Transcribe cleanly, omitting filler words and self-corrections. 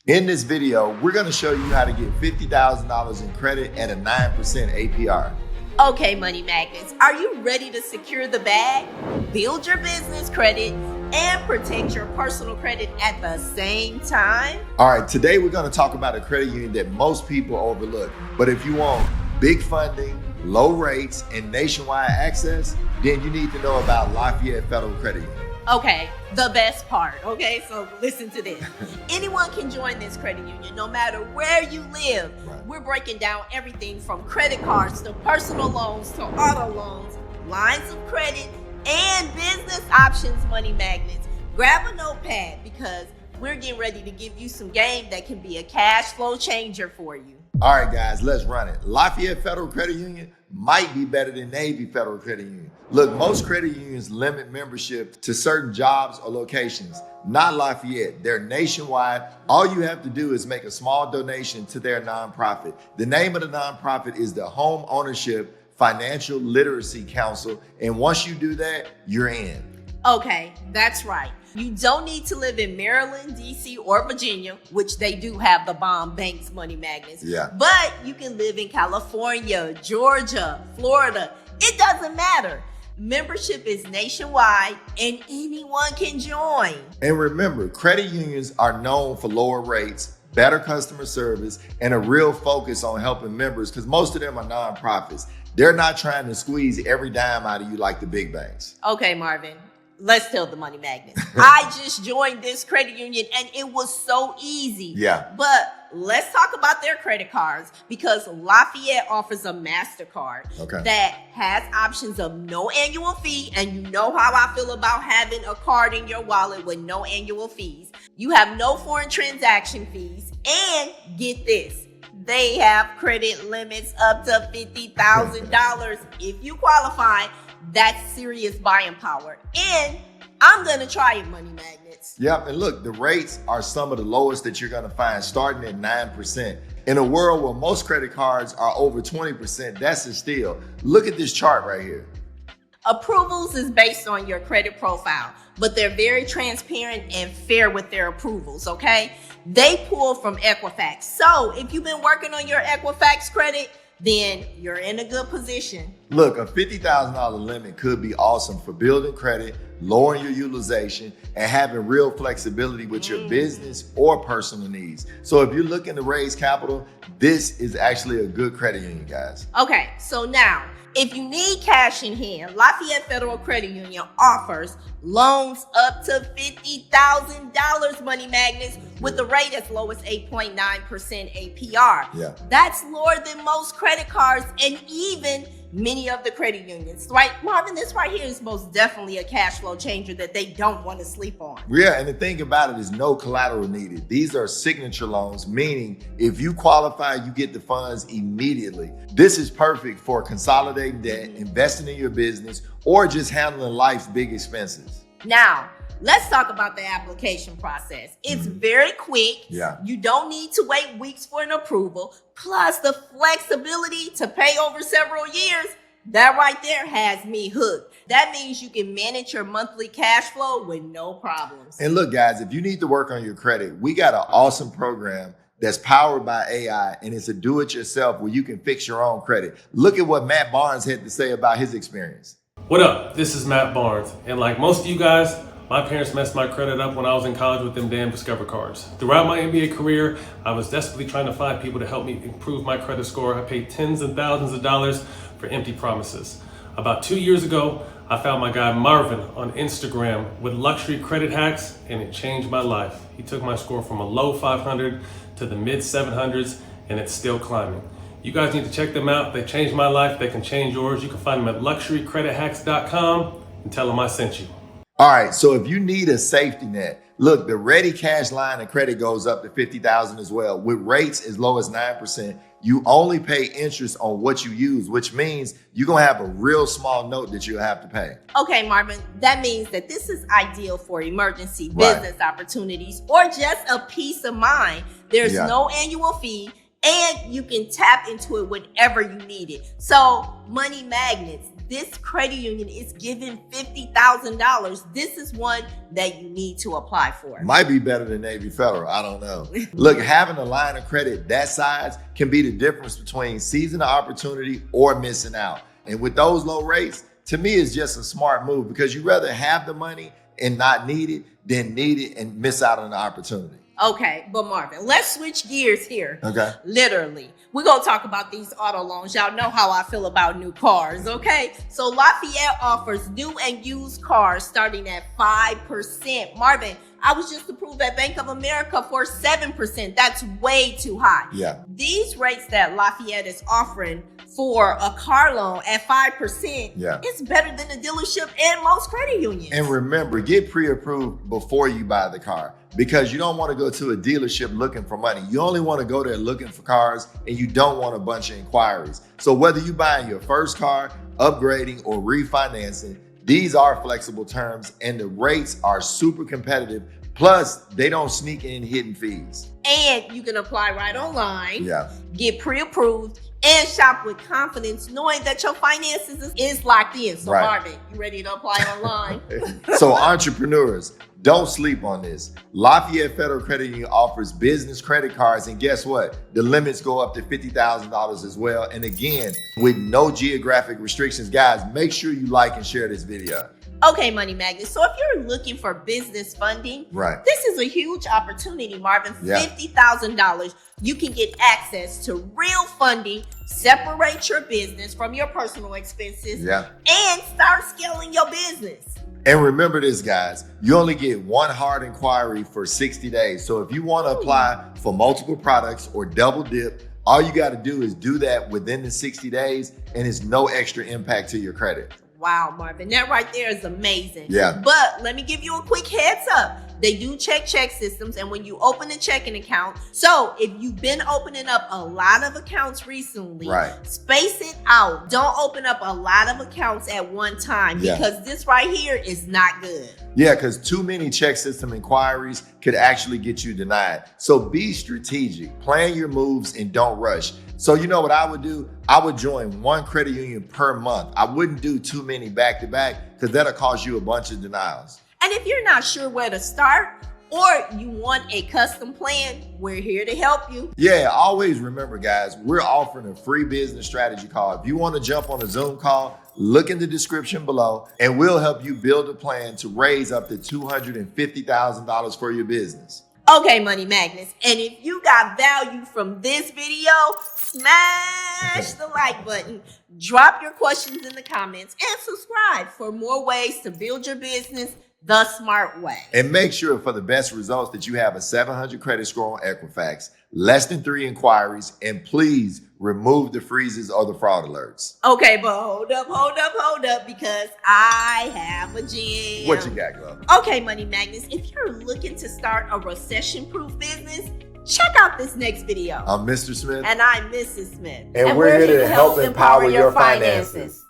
In this video, we're gonna show you how to get $50,000 in credit at a 9% APR. Okay, money magnets, are you ready to secure the bag, build your business credit, and protect your personal credit at the same time? All right, today we're gonna talk about a credit union that most people overlook. But if you want big funding, low rates, and nationwide access, then you need to know about Lafayette Federal Credit Union. Okay, the best part, okay? So listen to this. Anyone can join this credit union no matter where you live. Right. We're breaking down everything from credit cards to personal loans to auto loans, lines of credit, and business options, money magnets. Grab a notepad because we're getting ready to give you some game that can be a cash flow changer for you. All right, guys, let's run it. Lafayette Federal Credit Union might be better than Navy Federal Credit Union. Look, most credit unions limit membership to certain jobs or locations. Not Lafayette. They're nationwide. All you have to do is make a small donation to their nonprofit. The name of the nonprofit is the Home Ownership Financial Literacy Council. And once you do that, you're in. Okay, that's right. You don't need to live in Maryland, DC, or Virginia, which they do have the bomb banks, money magnets. Yeah. But you can live in California, Georgia, Florida. It doesn't matter. Membership is nationwide and anyone can join. And remember, credit unions are known for lower rates, better customer service, and a real focus on helping members because most of them are nonprofits. They're not trying to squeeze every dime out of you like the big banks. Okay, Marvin. Let's tell the money magnets. I just joined this credit union and it was so easy. Yeah. But let's talk about their credit cards because Lafayette offers a MasterCard that has options of no annual fee. And you know how I feel about having a card in your wallet with no annual fees. You have no foreign transaction fees. And get this, they have credit limits up to $50,000 if you qualify. That's serious buying power. And I'm going to try it, money magnets. Yep, and look, the rates are some of the lowest that you're going to find, starting at 9%. In a world where most credit cards are over 20%, that's a steal. Look at this chart right here. Approvals is based on your credit profile, but they're very transparent and fair with their approvals, okay? They pull from Equifax. So if you've been working on your Equifax credit, then you're in a good position. Look, a $50,000 limit could be awesome for building credit, lowering your utilization, and having real flexibility with your business or personal needs. So if you're looking to raise capital, this is actually a good credit union, guys. Okay, so now, if you need cash in hand, Lafayette Federal Credit Union offers loans up to $50,000, money magnets, with a rate as low as 8.9% APR. Yeah. That's lower than most credit cards and even many of the credit unions, right? Marvin, this right here is most definitely a cash flow changer that they don't want to sleep on. Yeah, and the thing about it is no collateral needed. These are signature loans, meaning if you qualify, you get the funds immediately. This is perfect for consolidating debt, investing in your business, or just handling life's big expenses. Now, let's talk about the application process. It's very quick. Yeah. You don't need to wait weeks for an approval. Plus the flexibility to pay over several years. That right there has me hooked. That means you can manage your monthly cash flow with no problems. And look, guys, if you need to work on your credit, we got an awesome program that's powered by AI, and it's a do-it-yourself where you can fix your own credit. Look at what Matt Barnes had to say about his experience. What up? This is Matt Barnes. And like most of you guys, my parents messed my credit up when I was in college with them damn Discover cards. Throughout my MBA career, I was desperately trying to find people to help me improve my credit score. I paid tens and thousands of dollars for empty promises. About 2 years ago, I found my guy Marvin on Instagram with luxury credit hacks, and it changed my life. He took my score from a low 500 to the mid 700s, and it's still climbing. You guys need to check them out. They changed my life. They can change yours. You can find them at luxurycredithacks.com and tell them I sent you. All right, so if you need a safety net, look, the Ready Cash line of credit goes up to $50,000 as well. With rates as low as 9%, you only pay interest on what you use, which means you're gonna have a real small note that you'll have to pay. Okay, Marvin, that means that this is ideal for emergency business opportunities or just a peace of mind. There's no annual fee and you can tap into it whenever you need it. So money magnets, this credit union is giving $50,000. This is one that you need to apply for. Might be better than Navy Federal. I don't know. Look, having a line of credit that size can be the difference between seizing an opportunity or missing out. And with those low rates, to me, it's just a smart move because you'd rather have the money and not need it than need it and miss out on the opportunity. Okay, but Marvin, let's switch gears here. Okay. Literally. We're going to talk about these auto loans. Y'all know how I feel about new cars, okay? So Lafayette offers new and used cars starting at 5%. Marvin, I was just approved at Bank of America for 7%. That's way too high. Yeah. These rates that Lafayette is offering for a car loan at 5%, it's better than a dealership and most credit unions. And remember, get pre-approved before you buy the car because you don't want to go to a dealership looking for money. You only want to go there looking for cars and you don't want a bunch of inquiries. So whether you're buying your first car, upgrading, or refinancing, these are flexible terms and the rates are super competitive. Plus, they don't sneak in hidden fees. And you can apply right online, get pre-approved, and shop with confidence, knowing that your finances is locked in. So Marvin, you ready to apply online? So entrepreneurs, don't sleep on this. Lafayette Federal Credit Union offers business credit cards, and guess what? The limits go up to $50,000 as well. And again, with no geographic restrictions. Guys, make sure you like and share this video. Okay, Money Magnets. So if you're looking for business funding, this is a huge opportunity, Marvin. $50,000. You can get access to real funding, separate your business from your personal expenses, and start scaling your business. And remember this, guys, you only get one hard inquiry for 60 days. So if you want to apply for multiple products or double dip, all you got to do is do that within the 60 days, and it's no extra impact to your credit. Wow, Marvin, that right there is amazing. Yeah. But let me give you a quick heads up. They do check systems, and when you open a checking account, so if you've been opening up a lot of accounts recently, space it out. Don't open up a lot of accounts at one time because this right here is not good. Yeah, because too many check system inquiries could actually get you denied. So be strategic, plan your moves, and don't rush. So you know what I would do? I would join one credit union per month. I wouldn't do too many back to back because that'll cause you a bunch of denials. And if you're not sure where to start or you want a custom plan, we're here to help you. Yeah, always remember, guys, we're offering a free business strategy call. If you want to jump on a Zoom call, look in the description below and we'll help you build a plan to raise up to $250,000 for your business. Okay, Money Magnets, and if you got value from this video, smash the like button, drop your questions in the comments, and subscribe for more ways to build your business the smart way. And make sure for the best results that you have a 700 credit score on Equifax, less than 3 inquiries, and please remove the freezes or the fraud alerts. Okay, but hold up, because I have a gem. What you got, Glow? Okay, Money Magnets, if you're looking to start a recession-proof business, check out this next video. I'm Mr. Smith. And I'm Mrs. Smith. And we're here to help empower your finances.